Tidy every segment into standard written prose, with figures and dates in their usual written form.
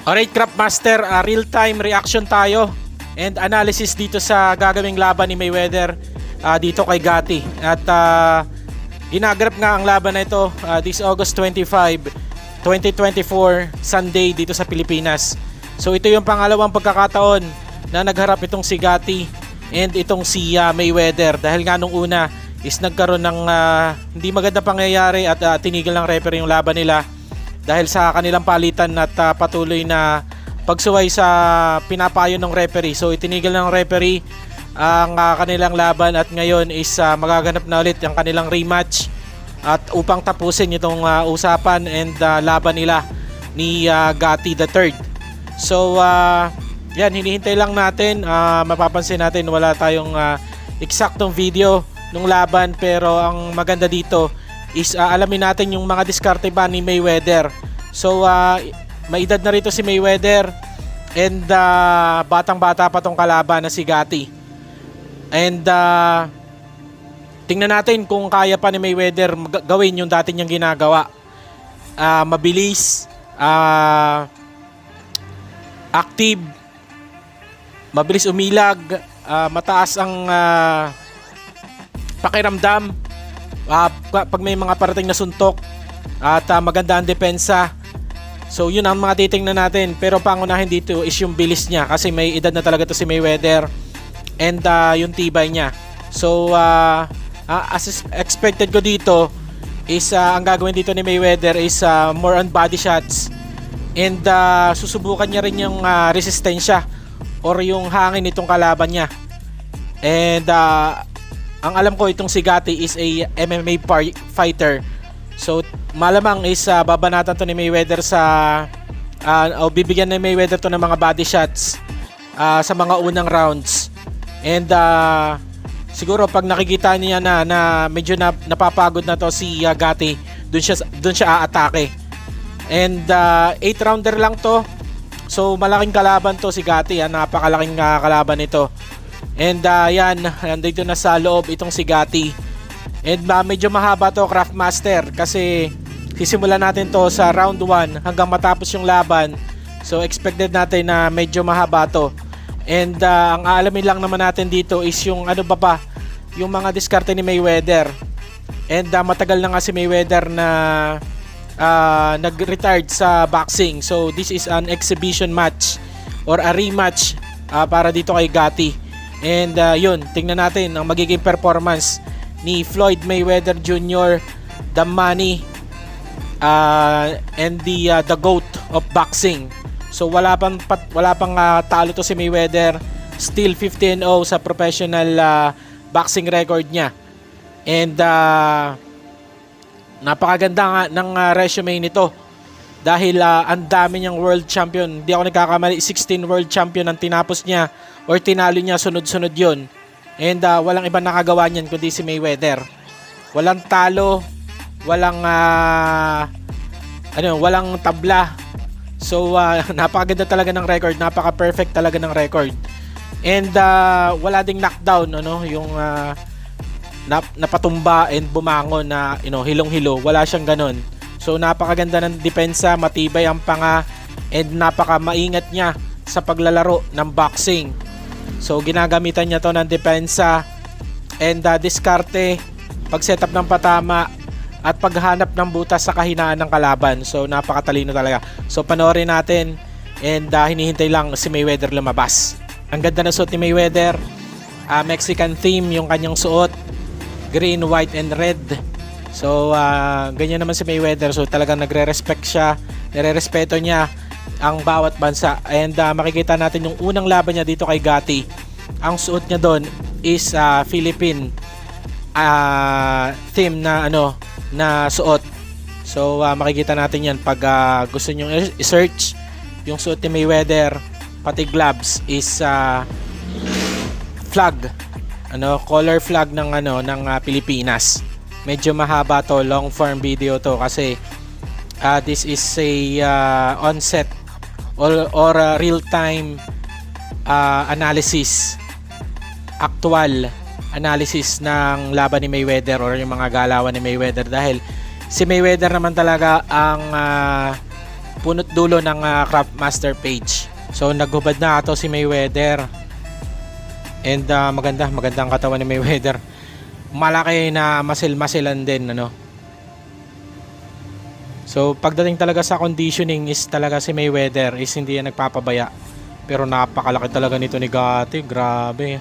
Alright, Craftmaster, real-time reaction tayo and analysis dito sa gagawing laban ni Mayweather dito kay Gatti. At ginagrap nga ang laban na ito this August 25, 2024, Sunday dito sa Pilipinas. So ito yung pangalawang pagkakataon na nagharap itong si Gatti and itong si Mayweather. Dahil nga nung una is nagkaroon ng hindi maganda pangyayari at tinigil ng referee yung laban nila dahil sa kanilang palitan at patuloy na pagsuway sa pinapayo ng referee. So itinigil ng referee ang kanilang laban at ngayon is magaganap na ulit ang kanilang rematch at upang tapusin itong usapan and laban nila ni Gatti the Third. So yan, hinihintay lang natin. Mapapansin natin wala tayong eksaktong video ng laban, pero ang maganda dito is alamin natin yung mga diskarte ba ni Mayweather. So may edad na rito si Mayweather and batang-bata pa tong kalaban na si Gatti. And tingnan natin kung kaya pa ni Mayweather gawin yung dati niyang ginagawa. Mabilis, active, mabilis umilag, mataas ang pakiramdam pag may mga parating na suntok at maganda ang depensa. So yun ang mga titingnan natin, pero pangunahin dito is yung bilis niya kasi may edad na talaga to si Mayweather and yung tibay niya. So as expected ko dito is ang gagawin dito ni Mayweather is more on body shots and susubukan niya rin yung resistensya or yung hangin nitong kalaban niya. And ang alam ko itong si Gatti is a MMA fighter. So malamang is babanatan to ni Mayweather sa o bibigyan ni Mayweather to ng mga body shots sa mga unang rounds. And siguro pag nakikita niya na medyo napapagod na to si Gatti, dun siya aatake. And 8 rounder lang to. So malaking kalaban to si Gatti, napakalaking kalaban nito. And yan, nandito na sa loob itong si Gatti. And medyo mahaba to, Craftmaster, kasi sisimulan natin to sa round 1 hanggang matapos yung laban. So expected natin na medyo mahaba to. And ang aalamin lang naman natin dito is yung ano ba yung mga diskarte ni Mayweather. And matagal na nga si Mayweather na nag-retired sa boxing. So this is an exhibition match or a rematch para dito kay Gatti. And yun, tingnan natin ang magiging performance ni Floyd Mayweather Jr., the money and the GOAT of boxing. So wala pang talo to si Mayweather. Still 15-0 sa professional boxing record niya. And napakaganda nga ng resume nito dahil ang dami niyang world champion. Hindi ako nagkakamali, 16 world champion ang tinapos niya or tinalo niya, sunod-sunod yun. And walang ibang nakagawa niyan kundi si Mayweather. Walang talo, walang walang tabla. So napakaganda talaga ng record, napaka-perfect talaga ng record. And wala ding knockdown, yung napatumba and bumangon na hilong-hilo. Wala siyang ganun. So napakaganda ng depensa, matibay ang panga, and napaka-maingat niya sa paglalaro ng boxing. So ginagamitan niya to ng depensa and diskarte, pag-setup ng patama at paghanap ng butas sa kahinaan ng kalaban. So napakatalino talaga. So panoorin natin and hinihintay lang si Mayweather lumabas. Ang ganda na suot ni Mayweather, Mexican theme yung kanyang suot, green, white and red. So ganyan naman si Mayweather. So talagang nagre-respect siya, nire-respeto niya ang bawat bansa. And makikita natin yung unang laban niya dito kay Gatti. Ang suot niya doon is Philippine theme na na suot. So makikita natin yan pag gusto niyo i-search yung suot ni Mayweather, pati gloves is flag, color flag ng ng Pilipinas. Medyo mahaba to, long form video to kasi this is a onset or real time analysis, actual analysis ng laban ni Mayweather or yung mga galawan ni Mayweather, dahil si Mayweather naman talaga ang punot dulo ng Craft Master page. So naghubad na ato si Mayweather. And magandang katawan ni Mayweather. Malaki na masil-masilan din, ano. So pagdating talaga sa conditioning is talaga si Mayweather is hindi yan nagpapabaya. Pero napakalaki talaga nito ni Gatti, grabe.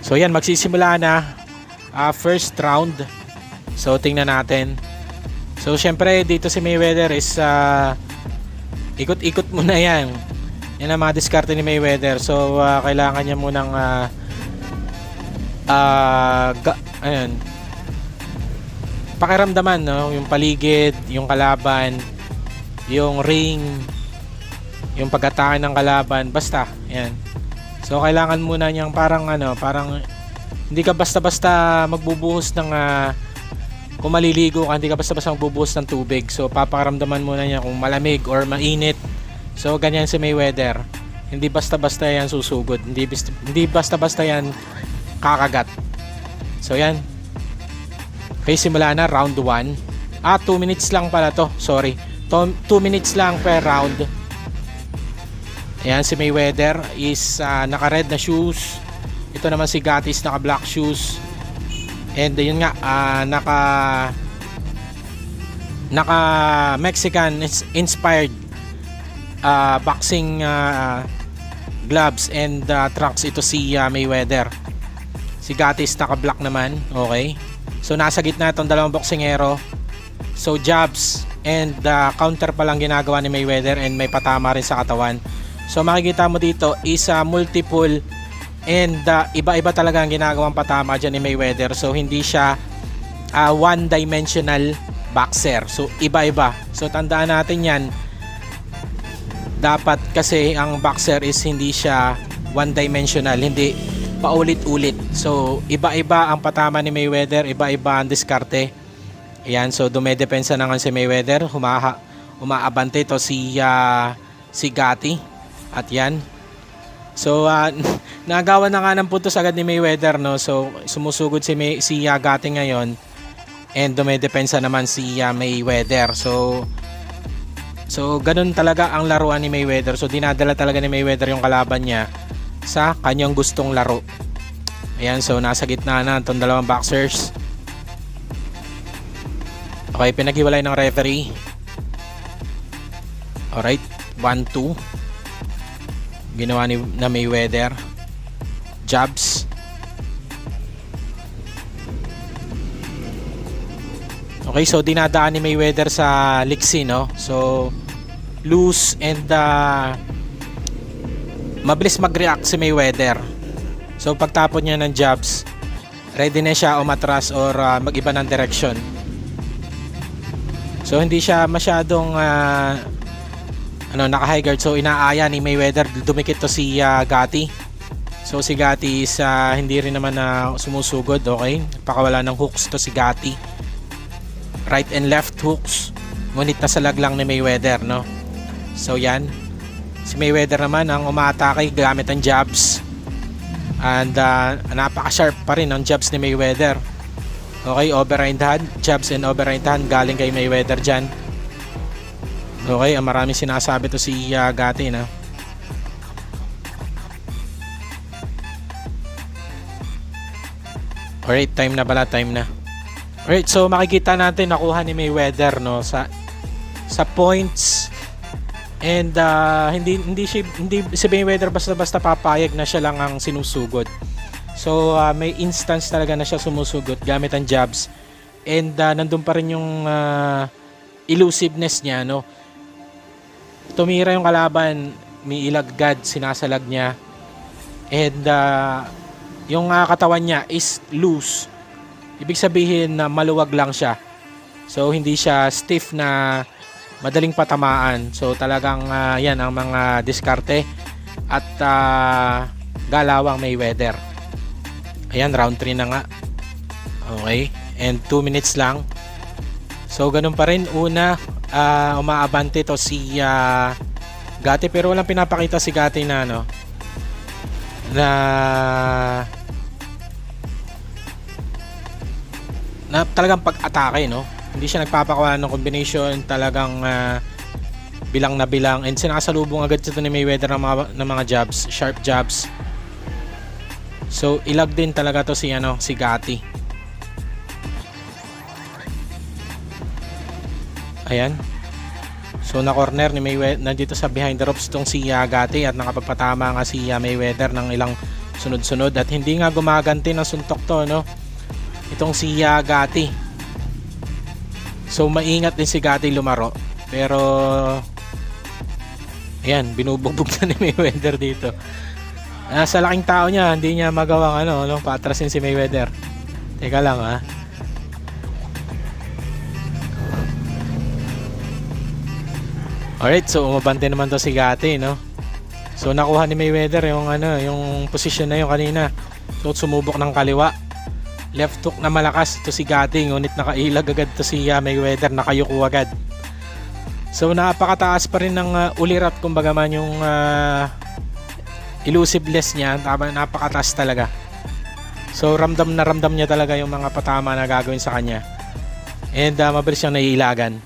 So yan, magsisimula na first round. So tingnan natin. So syempre dito si Mayweather is ikot-ikot muna yan. Yan ang mga diskarte ni Mayweather. So kailangan niya munang ayun, pakiramdaman, no? Yung paligid, yung kalaban, yung ring, yung pag-atake ng kalaban, basta yan. So kailangan muna niyang parang hindi ka basta-basta magbubuhos ng kung maliligo ka, hindi ka basta-basta magbubuhos ng tubig. So paparamdaman muna niya kung malamig or mainit. So ganyan si Mayweather. Hindi basta-basta yan susugod. Hindi basta-basta yan kakagat. So yan. Okay, simula na round 1. 2 minutes lang pala to. Sorry. 2 minutes lang per round. Ayan, si Mayweather is naka-red na shoes. Ito naman si Gatti is naka-black shoes. And yun nga, naka Mexican inspired boxing gloves and trunks ito si Mayweather. Si Gatti is naka-black naman. Okay. So nasa gitna itong dalawang boksingero. So jabs and counter pa lang ginagawa ni Mayweather and may patama rin sa katawan. So makikita mo dito is multiple and iba-iba talaga ang ginagawang patama dyan ni Mayweather. So hindi siya one-dimensional boxer. So iba-iba. So tandaan natin yan. Dapat kasi ang boxer is hindi siya one-dimensional. Hindi paulit-ulit. So iba-iba ang patama ni Mayweather. Iba-iba ang diskarte. Ayan. So dumedepensa naman si Mayweather. Umaabante ito si Gatti. At yan. So nagawa na nga ng puntos agad ni Mayweather, no. So sumusugod si Gatti ngayon and dumedepensa naman si Mayweather. So ganun talaga ang laruan ni Mayweather. So dinadala talaga ni Mayweather yung kalaban niya sa kanyang gustong laro. Ayan, so nasa gitna na itong dalawang boxers. Okay, pinaghiwalay ng referee. Alright, 1-2. Ginawa na Mayweather. Jabs. Okay, so dinadaan ni Mayweather sa liksi, no? So loose and mabilis mag-react si Mayweather. So pagtapon niya ng jabs, ready na siya umatras or mag-iba ng direction. So hindi siya masyadong naka-high guard. So inaaya ni Mayweather, dumikit to si Gatti. So si Gatti is hindi rin naman sumusugod. Okay, pakawala ng hooks to si Gatti. Right and left hooks. Ngunit nasa lag lang ni Mayweather, no? So yan. Si Mayweather naman ang umaatake gamit ang jabs. And napaka-sharp pa rin ang jabs ni Mayweather. Okay, overhand hand. Jabs and overhand hand galing kay Mayweather dyan. Okay, maraming sinasabi to si Gatti, na. Alright, time na pala, time na. Alright, so makikita natin nakuha ni Mayweather, no, sa points. And hindi si Mayweather basta-basta papayag na siya lang ang sinusugod. So may instance talaga na siya sumusugot gamit ang jabs. And nandun pa rin yung elusiveness niya, no. Tumira yung kalaban, may ilagad, sinasalag niya. And yung katawan niya is loose. Ibig sabihin na maluwag lang siya. So hindi siya stiff na madaling patamaan. So talagang yan ang mga diskarte at galawang Mayweather. Ayan, round 3 na nga. Okay, and 2 minutes lang. So ganun pa rin, una umaabante to si Gatti, pero walang pinapakita si Gatti na na talagang pag-atake, no. Hindi siya nagpapakuha ng combination, talagang bilang na bilang, and sinasalubong agad ito ni Mayweather ng mga jabs, sharp jabs. So ilag din talaga to si Gatti. Ayan. So na corner ni Mayweather, nandito sa behind the ropes tong si Gatti, at nakapagpatama nga si Mayweather ng ilang sunod-sunod, at hindi nga gumaganti ng suntok to, no, itong si Gatti. So maingat din si Gatti lumaro, pero ayan, binubugbog na ni Mayweather dito. Sa laking tao niya, hindi niya magawang paatrasin si Mayweather. Teka lang Alright, so umabante naman to si Gatti, no. So nakuha ni Mayweather yung position na yung kanina. So sumubok ng kaliwa. Left hook na malakas to si Gatti, ngunit nakailag agad to si Mayweather, nakayuko agad. So napakataas pa rin ng ulirat, kumbaga man yung elusiveness niya, napakataas talaga. So ramdam niya talaga yung mga patama na gagawin sa kanya. And mabilis siyang naiilagan.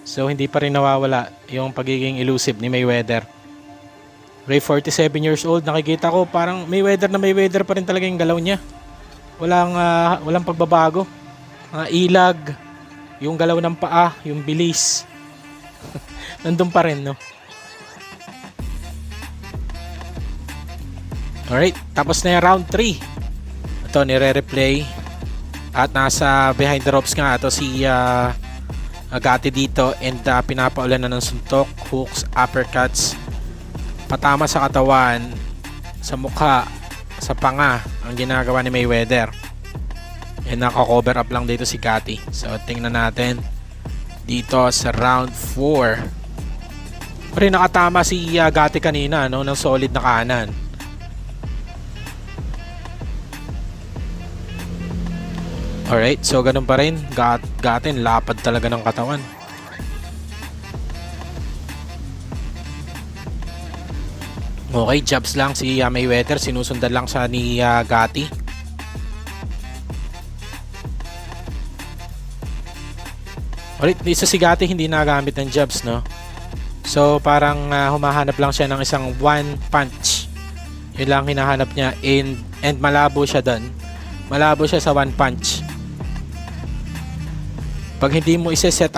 So hindi pa rin nawawala yung pagiging elusive ni Mayweather. Ray, 47 years old, nakikita ko parang Mayweather pa rin talaga yung galaw niya. Walang pagbabago. Mga ilag, yung galaw ng paa, yung bilis. Nandun pa rin, no? Alright, tapos na yung round 3. Ito, nire-replay. At nasa behind the ropes nga ito si Gatti dito, and pinapaulan na ng suntok, hooks, uppercuts, patama sa katawan, sa mukha, sa panga ang ginagawa ni Mayweather. And naka-cover up lang dito si Gatti. So tingnan natin dito sa round 4. Pero nakatama si Gatti kanina, no, ng solid na kanan. Alright, so ganun pa rin. Gatti, lapad talaga ng katawan. Okay, jabs lang si Mayweather, sinusundan lang sa ni Gatti. Alright, isa si Gatti hindi nagamit ng jabs, no? So parang humahanap lang siya ng isang one punch. Yun lang hinahanap niya, and malabo siya doon. Malabo siya sa one punch. Pag hindi mo i-set up